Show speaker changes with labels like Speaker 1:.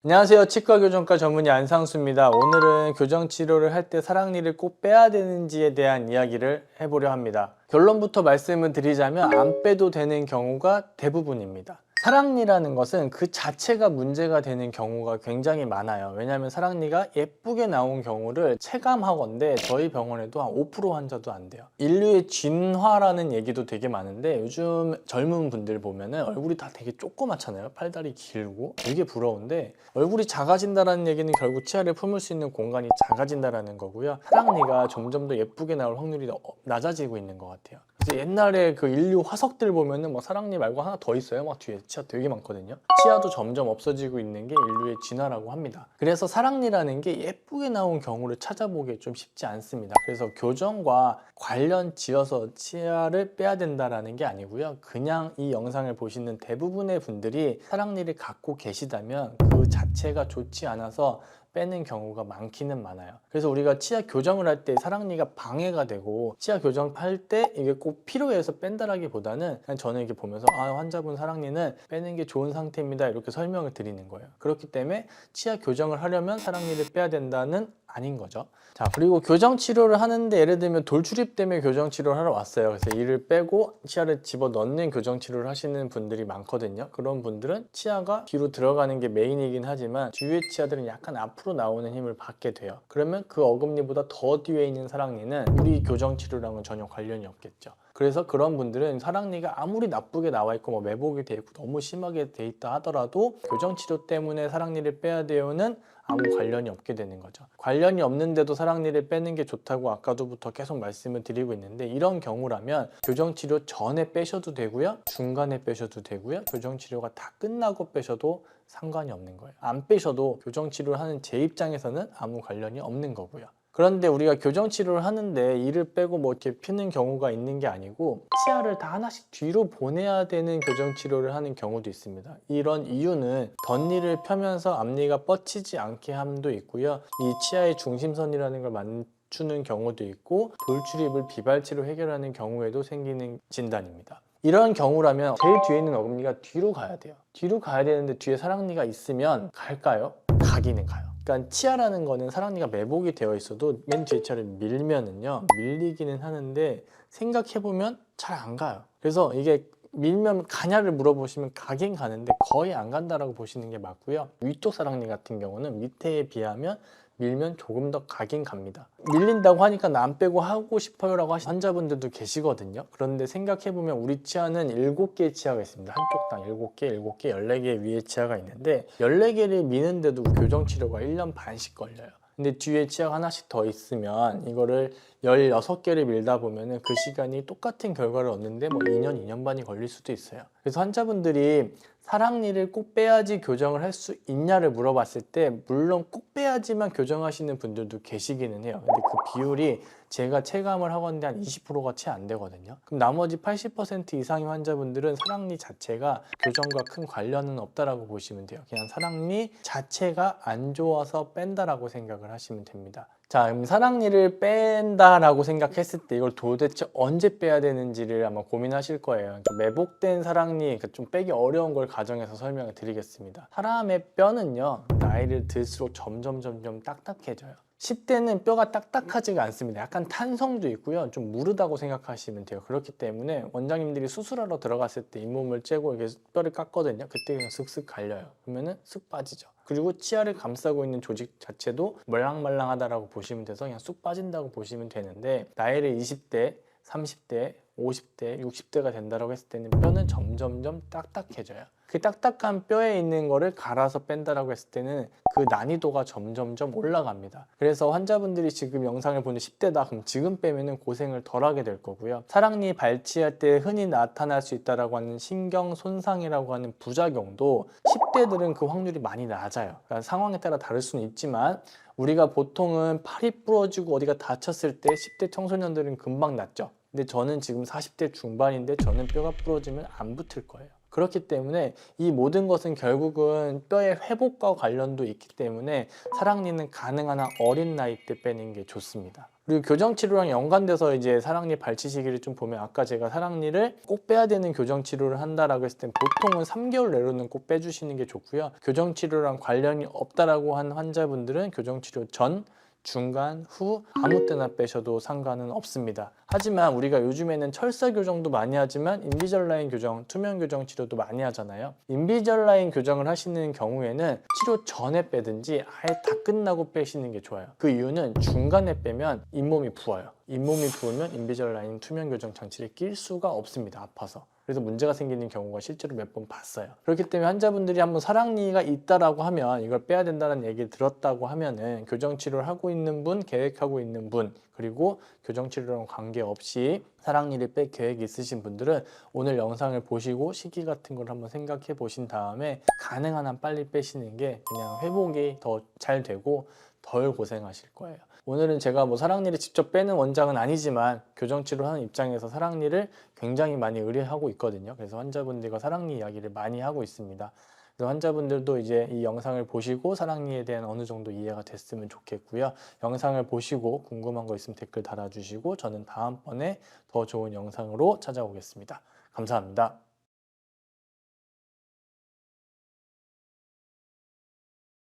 Speaker 1: 안녕하세요. 치과교정과 전문의 안상수입니다. 오늘은 교정치료를 할 때 사랑니를 꼭 빼야 되는지에 대한 이야기를 해보려 합니다. 결론부터 말씀을 드리자면 안 빼도 되는 경우가 대부분입니다. 사랑니라는 것은 그 자체가 문제가 되는 경우가 굉장히 많아요. 왜냐하면 사랑니가 예쁘게 나온 경우를 체감하건대 저희 병원에도 한 5% 환자도 안 돼요. 인류의 진화라는 얘기도 되게 많은데 요즘 젊은 분들 보면은 얼굴이 다 되게 조그맣잖아요. 팔다리 길고 되게 부러운데 얼굴이 작아진다는 얘기는 결국 치아를 품을 수 있는 공간이 작아진다는 거고요. 사랑니가 점점 더 예쁘게 나올 확률이 낮아지고 있는 것 같아요. 그래서 옛날에 그 인류 화석들 보면은 뭐 사랑니 말고 하나 더 있어요. 막 뒤에 치아 되게 많거든요. 치아도 점점 없어지고 있는 게 인류의 진화라고 합니다. 그래서 사랑니라는 게 예쁘게 나온 경우를 찾아보기 좀 쉽지 않습니다. 그래서 교정과 관련 지어서 치아를 빼야 된다라는 게 아니고요. 그냥 이 영상을 보시는 대부분의 분들이 사랑니를 갖고 계시다면 그 자체가 좋지 않아서 빼는 경우가 많기는 많아요. 그래서 우리가 치아 교정을 할 때 사랑니가 방해가 되고 치아 교정할 때 이게 꼭 필요해서 뺀다라기보다는 그냥 저는 이렇게 보면서 환자분 사랑니는 빼는 게 좋은 상태입니다 이렇게 설명을 드리는 거예요. 그렇기 때문에 치아 교정을 하려면 사랑니를 빼야 된다는 아닌 거죠. 자, 그리고 교정 치료를 하는데 예를 들면 돌출입 때문에 교정 치료를 하러 왔어요. 그래서 이를 빼고 치아를 집어 넣는 교정 치료를 하시는 분들이 많거든요. 그런 분들은 치아가 뒤로 들어가는 게 메인이긴 하지만 뒤에 치아들은 약간 앞으로 나오는 힘을 받게 돼요. 그러면 그 어금니보다 더 뒤에 있는 사랑니는 우리 교정 치료랑은 전혀 관련이 없겠죠. 그래서 그런 분들은 사랑니가 아무리 나쁘게 나와 있고 뭐 매복이 돼 있고 너무 심하게 돼 있다 하더라도 교정 치료 때문에 사랑니를 빼야 돼요는 아무 관련이 없게 되는 거죠. 관련이 없는데도 사랑니를 빼는 게 좋다고 아까도부터 계속 말씀을 드리고 있는데 이런 경우라면 교정치료 전에 빼셔도 되고요. 중간에 빼셔도 되고요. 교정치료가 다 끝나고 빼셔도 상관이 없는 거예요. 안 빼셔도 교정치료를 하는 제 입장에서는 아무 관련이 없는 거고요. 그런데 우리가 교정치료를 하는데 이를 빼고 뭐 이렇게 피는 경우가 있는 게 아니고 치아를 다 하나씩 뒤로 보내야 되는 교정치료를 하는 경우도 있습니다. 이런 이유는 덧니를 펴면서 앞니가 뻗치지 않게 함도 있고요. 이 치아의 중심선이라는 걸 맞추는 경우도 있고 돌출입을 비발치로 해결하는 경우에도 생기는 진단입니다. 이런 경우라면 제일 뒤에 있는 어금니가 뒤로 가야 돼요. 뒤로 가야 되는데 뒤에 사랑니가 있으면 갈까요? 가기는 가요. 그러니까 치아라는 거는 사랑니가 매복이 되어 있어도 맨 뒤에 치아를 밀면은요 밀리기는 하는데 생각해보면 잘 안 가요. 그래서 이게 밀면 가냐를 물어보시면 가긴 가는데 거의 안 간다라고 보시는 게 맞고요. 위쪽 사랑니 같은 경우는 밑에에 비하면 밀면 조금 더 가긴 갑니다. 밀린다고 하니까 나 안 빼고 하고 싶어요 라고 하시는 환자분들도 계시거든요. 그런데 생각해보면 우리 치아는 7개의 치아가 있습니다. 한쪽 당 7개, 7개, 14개 위에 치아가 있는데 14개를 미는데도 교정치료가 1년 반씩 걸려요. 근데 뒤에 치아가 하나씩 더 있으면 이거를 16개를 밀다 보면은 그 시간이 똑같은 결과를 얻는데 뭐 2년, 2년 반이 걸릴 수도 있어요. 그래서 환자분들이 사랑니를 꼭 빼야지 교정을 할 수 있냐를 물어봤을 때 물론 꼭 빼야지만 교정하시는 분들도 계시기는 해요. 근데 그 비율이 제가 체감을 하건대 한 20%가 채 안 되거든요. 그럼 나머지 80% 이상의 환자분들은 사랑니 자체가 교정과 큰 관련은 없다라고 보시면 돼요. 그냥 사랑니 자체가 안 좋아서 뺀다라고 생각을 하시면 됩니다. 자, 그럼 사랑니를 뺀다라고 생각했을 때 이걸 도대체 언제 빼야 되는지를 아마 고민하실 거예요. 매복된 사랑니, 좀 빼기 어려운 걸 가정해서 설명을 드리겠습니다. 사람의 뼈는요, 나이를 들수록 점점 딱딱해져요. 10대는 뼈가 딱딱하지가 않습니다. 약간 탄성도 있고요. 좀 무르다고 생각하시면 돼요. 그렇기 때문에 원장님들이 수술하러 들어갔을 때 잇몸을 째고 이렇게 뼈를 깎거든요. 그때 그냥 슥슥 갈려요. 그러면은 쓱 빠지죠. 그리고 치아를 감싸고 있는 조직 자체도 말랑말랑하다라고 보시면 돼서 그냥 쑥 빠진다고 보시면 되는데 나이를 20대, 30대, 50대, 60대가 된다고 했을 때는 뼈는 점점 딱딱해져요. 그 딱딱한 뼈에 있는 거를 갈아서 뺀다라고 했을 때는 그 난이도가 점점 올라갑니다. 그래서 환자분들이 지금 영상을 보는 10대다 그럼 지금 빼면은 고생을 덜 하게 될 거고요. 사랑니 발치할 때 흔히 나타날 수 있다라고 하는 신경 손상이라고 하는 부작용도 10대들은 그 확률이 많이 낮아요. 그러니까 상황에 따라 다를 수는 있지만 우리가 보통은 팔이 부러지고 어디가 다쳤을 때 10대 청소년들은 금방 낫죠. 근데 저는 지금 40대 중반인데 저는 뼈가 부러지면 안 붙을 거예요. 그렇기 때문에 이 모든 것은 결국은 뼈의 회복과 관련도 있기 때문에 사랑니는 가능한 한 어린 나이 때 빼는 게 좋습니다. 그리고 교정치료랑 연관돼서 이제 사랑니 발치 시기를 좀 보면 아까 제가 사랑니를 꼭 빼야 되는 교정치료를 한다라고 했을 땐 보통은 3개월 내로는 꼭 빼주시는 게 좋고요. 교정치료랑 관련이 없다라고 한 환자분들은 교정치료 전, 중간, 후 아무 때나 빼셔도 상관은 없습니다. 하지만 우리가 요즘에는 철사 교정도 많이 하지만 인비절라인 교정, 투명 교정 치료도 많이 하잖아요. 인비절라인 교정을 하시는 경우에는 치료 전에 빼든지 아예 다 끝나고 빼시는 게 좋아요. 그 이유는 중간에 빼면 잇몸이 부어요. 잇몸이 부으면 인비절라인 투명 교정 장치를 낄 수가 없습니다. 아파서. 그래서 문제가 생기는 경우가 실제로 몇 번 봤어요. 그렇기 때문에 환자분들이 한번 사랑니가 있다라고 하면 이걸 빼야 된다는 얘기를 들었다고 하면은 교정치료를 하고 있는 분, 계획하고 있는 분, 그리고 교정치료랑 관계없이 사랑니를 뺄 계획이 있으신 분들은 오늘 영상을 보시고 시기 같은 걸 한번 생각해 보신 다음에 가능한 한 빨리 빼시는 게 그냥 회복이 더 잘 되고 덜 고생하실 거예요. 오늘은 제가 뭐 사랑니를 직접 빼는 원장은 아니지만 교정치료 하는 입장에서 사랑니를 굉장히 많이 의뢰하고 있거든요. 그래서 환자분들과 사랑니 이야기를 많이 하고 있습니다. 그래서 환자분들도 이제 이 영상을 보시고 사랑니에 대한 어느 정도 이해가 됐으면 좋겠고요. 영상을 보시고 궁금한 거 있으면 댓글 달아주시고 저는 다음번에 더 좋은 영상으로 찾아오겠습니다. 감사합니다.